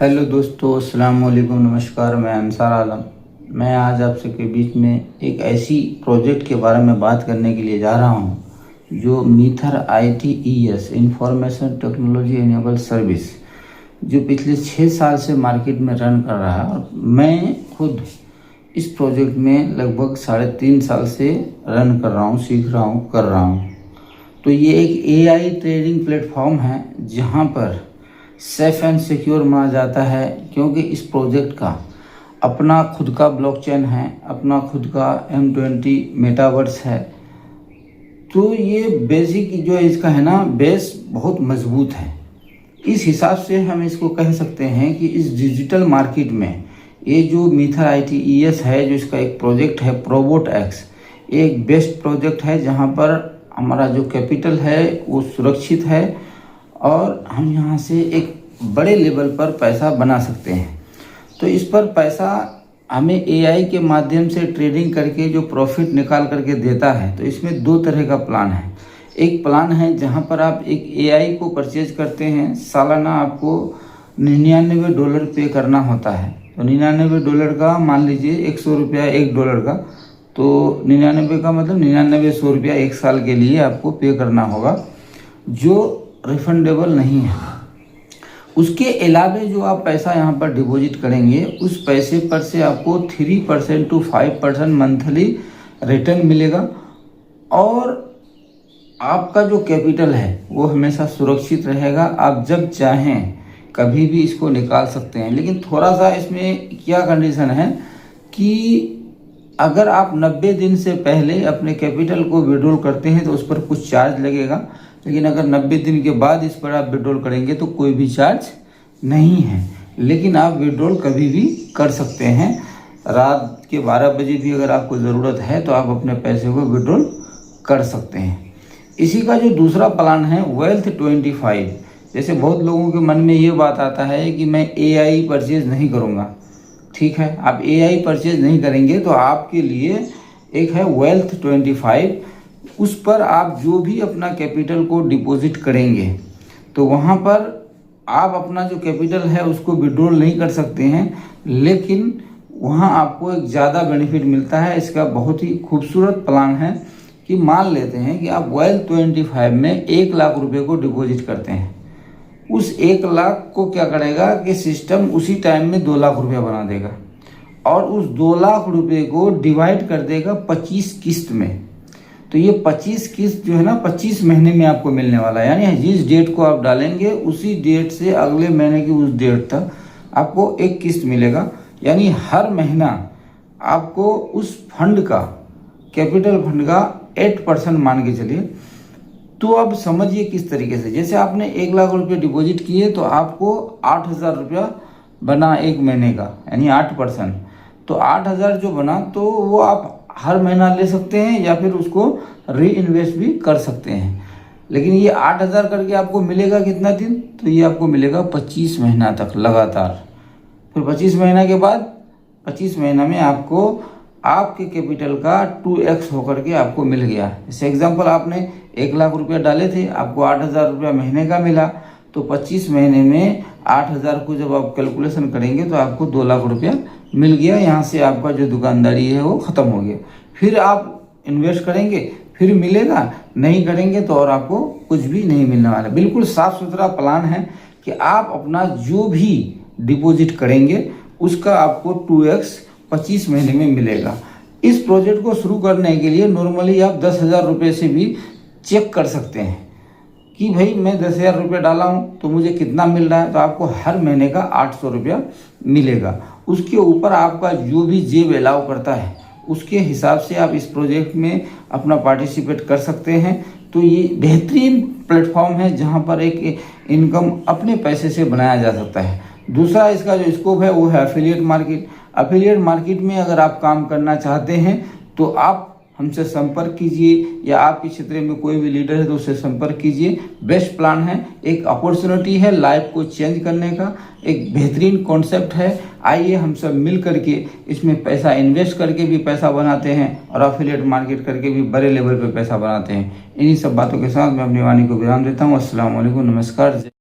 Hello दोस्तों, अस्सलाम वालेकुम, नमस्कार। मैं अंसार आलम। मैं आज आप सबके बीच में एक ऐसी प्रोजेक्ट के बारे में बात करने के लिए जा रहा हूं जो मीथर ITES information technology enable service जो पिछले 6 साल से मार्केट में रन कर रहा है। और मैं खुद इस प्रोजेक्ट में लगभग 3.5 साल से रन कर रहा हूँ, सीख रहा हूँ, कर रहा हूँ। तो ये एक AI ट्रेडिंग प्लेटफॉर्म है जहाँ पर सेफ एंड सिक्योर माना जाता है, क्योंकि इस प्रोजेक्ट का अपना खुद का ब्लॉकचेन है, अपना खुद का M20 मेटावर्स है। तो ये बेसिक जो इसका है ना, बेस बहुत मजबूत है। इस हिसाब से हम इसको कह सकते हैं कि इस डिजिटल मार्केट में ये जो मीथर ITES है, जो इसका एक प्रोजेक्ट है प्रोबोट एक्स, एक बेस्ट प्रोजेक्ट है जहाँ पर हमारा जो कैपिटल है वो सुरक्षित है और हम यहाँ से एक बड़े लेवल पर पैसा बना सकते हैं। तो इस पर पैसा हमें AI के माध्यम से ट्रेडिंग करके जो प्रॉफिट निकाल करके देता है। तो इसमें 2 तरह का प्लान है। एक प्लान है जहाँ पर आप एक AI को परचेज करते हैं, सालाना आपको $99 पे करना होता है। तो $99 का मान लीजिए $100 $1 का, तो 99 का मतलब 9900 रुपया 1 साल के लिए आपको पे करना होगा, जो रिफंडेबल नहीं है। उसके अलावा जो आप पैसा यहाँ पर डिपॉजिट करेंगे, उस पैसे पर से आपको 3% to 5% मंथली रिटर्न मिलेगा और आपका जो कैपिटल है वो हमेशा सुरक्षित रहेगा। आप जब चाहें कभी भी इसको निकाल सकते हैं। लेकिन थोड़ा सा इसमें क्या कंडीशन है कि अगर आप 90 दिन से पहले अपने कैपिटल को विड्रॉल करते हैं तो उस पर कुछ चार्ज लगेगा, लेकिन अगर 90 दिन के बाद इस पर आप विड्रॉल करेंगे तो कोई भी चार्ज नहीं है। लेकिन आप विड्रॉल कभी भी कर सकते हैं। रात के 12 बजे भी अगर आपको ज़रूरत है तो आप अपने पैसे को विड्रॉल कर सकते हैं। इसी का जो दूसरा प्लान है वेल्थ 25, जैसे बहुत लोगों के मन में ये बात आता है कि मैं AI परचेज नहीं करूँगा। ठीक है, आप AI परचेज नहीं करेंगे तो आपके लिए एक है वेल्थ 25। उस पर आप जो भी अपना कैपिटल को डिपॉजिट करेंगे तो वहाँ पर आप अपना जो कैपिटल है उसको विड्रॉल नहीं कर सकते हैं, लेकिन वहाँ आपको एक ज़्यादा बेनिफिट मिलता है। इसका बहुत ही खूबसूरत प्लान है कि मान लेते हैं कि आप वेल्थ 25 में 1 लाख रुपए को डिपॉजिट करते हैं। उस 1 लाख को क्या करेगा कि सिस्टम उसी टाइम में 2 लाख रुपया बना देगा और उस 2 लाख रुपए को डिवाइड कर देगा 25 किस्त में। तो ये 25 किस्त जो है ना 25 महीने में आपको मिलने वाला है। यानी जिस डेट को आप डालेंगे उसी डेट से अगले महीने की उस डेट तक आपको एक किस्त मिलेगा। यानी हर महीना आपको उस फंड का, कैपिटल फंड का 8% मान के चलिए। तो अब समझिए किस तरीके से, जैसे आपने 1 लाख रुपये डिपॉजिट किए तो आपको 8000 रुपया बना एक महीने का, यानी 8%। तो 8000 जो बना तो वो आप हर महीना ले सकते हैं या फिर उसको री इन्वेस्ट भी कर सकते हैं। लेकिन ये 8000 करके आपको मिलेगा कितना दिन, तो ये आपको मिलेगा 25 महीना तक लगातार। फिर 25 महीना के बाद 25 महीना में आपको आपके कैपिटल का 2x होकर के आपको मिल गया। जैसे एग्जांपल, आपने 1 लाख रुपया डाले थे, आपको 8000 रुपया महीने का मिला, तो 25 महीने में 8000 को जब आप कैलकुलेशन करेंगे तो आपको 2 लाख रुपया मिल गया। यहाँ से आपका जो दुकानदारी है वो ख़त्म हो गया। फिर आप इन्वेस्ट करेंगे, फिर मिलेगा, नहीं करेंगे तो और आपको कुछ भी नहीं मिलने वाला। बिल्कुल साफ सुथरा प्लान है कि आप अपना जो भी डिपॉजिट करेंगे उसका आपको 2x 25 महीने में मिलेगा। इस प्रोजेक्ट को शुरू करने के लिए नॉर्मली आप 10,000 रुपये से भी चेक कर सकते हैं कि भाई मैं 10,000 रुपये डाला हूँ तो मुझे कितना मिल रहा है। तो आपको हर महीने का 800 रुपया मिलेगा। उसके ऊपर आपका जो भी जेब अलाउ करता है उसके हिसाब से आप इस प्रोजेक्ट में अपना पार्टिसिपेट कर सकते हैं। तो ये बेहतरीन प्लेटफॉर्म है जहाँ पर एक इनकम अपने पैसे से बनाया जा सकता है। दूसरा इसका जो स्कोप है वो है एफिलिएट मार्केट। एफिलिएट मार्केट में अगर आप काम करना चाहते हैं तो आप हमसे संपर्क कीजिए, या आपके क्षेत्र में कोई भी लीडर है तो उससे संपर्क कीजिए। बेस्ट प्लान है, एक अपॉर्चुनिटी है लाइफ को चेंज करने का, एक बेहतरीन कॉन्सेप्ट है। आइए हम सब मिल करके इसमें पैसा इन्वेस्ट करके भी पैसा बनाते हैं और एफिलिएट मार्केट करके भी बड़े लेवल पे पैसा बनाते हैं। इन्हीं सब बातों के साथ मैं अपनी वाणी को विराम देता हूँ। अस्सलाम वालेकुम, नमस्कार।